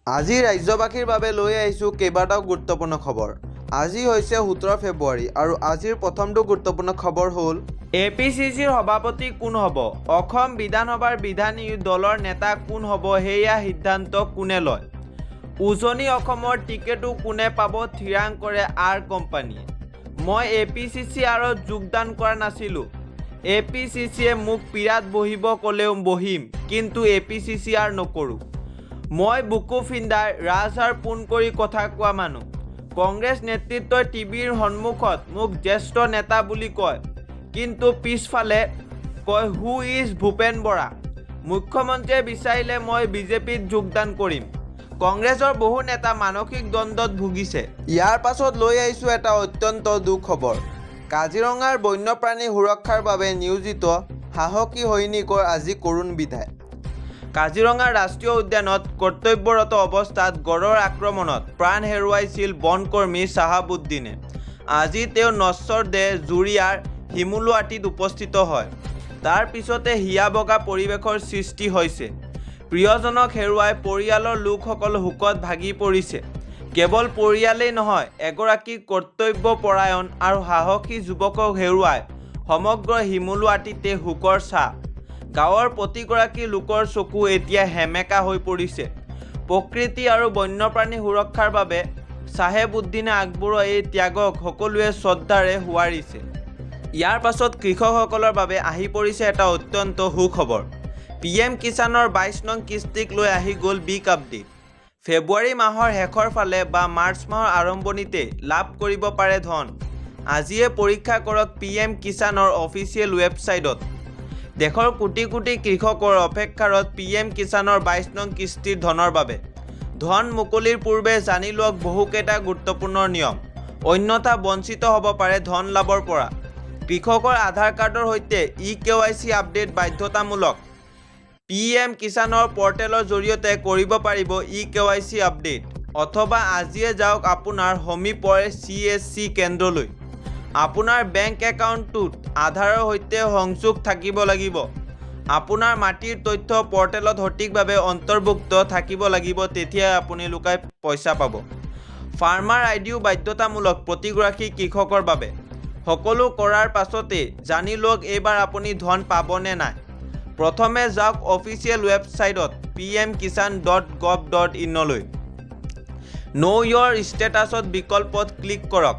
আজি ৰাজ্যবাসীৰ বাবে লৈ আহিছোঁ কেইবাটাও গুৰুত্বপূৰ্ণ খবৰ। আজি হৈছে 17 ফেব্ৰুৱাৰী আৰু আজিৰ প্ৰথমটো গুৰুত্বপূৰ্ণ খবৰ হ'ল APCCৰ সভাপতি কোন হ'ব? অসম বিধানসভাৰ বিধায়ী দলৰ নেতা কোন হ'ব সেয়া সিদ্ধান্ত কোনে লয়? উজনি অসমৰ টিকেটো কোনে পাব থিৰাং কৰে আৰ কোম্পানীয়ে। মই APCC আৰত যোগদান কৰা নাছিলোঁ। APCCয়ে মোক পীড়াত বহিব ক'লেও বহিম, কিন্তু APCC আৰ নকৰোঁ। মই বুকু ফিন্দাই ৰাজহাৰ পোন কৰি কথা কোৱা মানুহ। কংগ্ৰেছ নেতৃত্বই টিভিৰ সন্মুখত মোক জ্যেষ্ঠ নেতা বুলি কয়, কিন্তু পিছফালে কয় হু ইজ ভূপেন বৰা। মুখ্যমন্ত্ৰীয়ে বিচাৰিলে মই বিজেপিত যোগদান কৰিম। কংগ্ৰেছৰ বহু নেতা মানসিক দ্বন্দ্বত ভুগিছে। ইয়াৰ পাছত লৈ আহিছোঁ এটা অত্যন্ত দুঃখবৰ। কাজিৰঙাৰ বন্যপ্ৰাণী সুৰক্ষাৰ বাবে নিয়োজিত সাহসী সৈনিকৰ আজি কৰুণ বিদায়। কাজিৰঙা ৰাষ্ট্ৰীয় উদ্যানত কৰ্তব্যৰত অৱস্থাত গড়ৰ আক্ৰমণত প্ৰাণ হেৰুৱাইছিল বনকৰ্মী শ্বাহাবুদ্দিনে। আজি তেওঁ নশ্বৰ দেহ জুৰিয়াৰ শিমলুৱাটিত উপস্থিত হয়। তাৰ পিছতে হিয়া বগা পৰিৱেশৰ সৃষ্টি হৈছে। প্ৰিয়জনক হেৰুৱাই পৰিয়ালৰ লোকসকল শোকত ভাগি পৰিছে। কেৱল পৰিয়ালেই নহয়, এগৰাকী কৰ্তব্যপৰায়ণ আৰু সাহসী যুৱকক হেৰুৱাই সমগ্ৰ শিমলুৱাটিতে শোকৰ ছাঁ। গাঁৱৰ প্ৰতিগৰাকী লোকৰ চকু এতিয়া সেমেকা হৈ পৰিছে। প্ৰকৃতি আৰু বন্যপ্ৰাণী সুৰক্ষাৰ বাবে শ্বাহাবুদ্দিনে আগবঢ়োৱা এই ত্যাগক সকলোৱে শ্ৰদ্ধাৰে সোঁৱৰিছে। ইয়াৰ পাছত কৃষকসকলৰ বাবে আহি পৰিছে এটা অত্যন্ত সুখবৰ। PM কিষাণৰ 22 নং কিস্তিক লৈ আহি গ'ল বিগ আপডেট। ফেব্ৰুৱাৰী মাহৰ শেষৰ ফালে বা মাৰ্চ মাহৰ আৰম্ভণিতে লাভ কৰিব পাৰে ধন। আজিয়ে পৰীক্ষা কৰক PM কিষাণৰ অফিচিয়েল ৱেবছাইটত। দেশৰ কোটি কোটি কৃষকৰ অপেক্ষাৰত PM কিষাণৰ 22 নং কিস্তিৰ ধনৰ বাবে। ধন মুকলিৰ পূৰ্বে জানি লওক বহুকেইটা গুৰুত্বপূৰ্ণ নিয়ম, অন্যথা বঞ্চিত হ'ব পাৰে ধন লাভৰ পৰা। কৃষকৰ আধাৰ কাৰ্ডৰ সৈতে eKYC আপডেট বাধ্যতামূলক। PM কিষাণৰ পৰ্টেলৰ জৰিয়তে কৰিব পাৰিব eKYC আপডেট, অথবা আজিয়ে যাওক আপোনাৰ সমীপৰ CSC কেন্দ্ৰলৈ। আপোনাৰ বেংক একাউণ্টটোত আধাৰৰ সৈতে সংযোগ থাকিব লাগিব। আপোনাৰ মাটিৰ তথ্য পৰ্টেলত সঠিকভাৱে অন্তৰ্ভুক্ত থাকিব লাগিব, তেতিয়াহে আপুনি লুকাই পইচা পাব। ফাৰ্মাৰ আইডিও বাধ্যতামূলক প্ৰতিগৰাকী কৃষকৰ বাবে। সকলো কৰাৰ পাছতে জানি লওক এইবাৰ আপুনি ধন পাব নে নাই। প্ৰথমে যাওক অফিচিয়েল ৱেবছাইটত pmkishan.gov.in লৈ। Know your statusত বিকল্পত ক্লিক কৰক।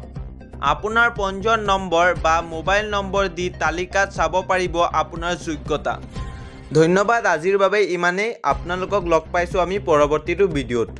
আপোনাৰ পঞ্জীয়ন নম্বৰ বা মোবাইল নম্বৰ দি তালিকাত চাব পাৰিব আপোনাৰ যোগ্যতা। ধন্যবাদ, আজিৰ বাবে ইমানেই। আপোনালোকক লগ পাইছোঁ আমি পৰৱৰ্তীটো ভিডিঅ'ত।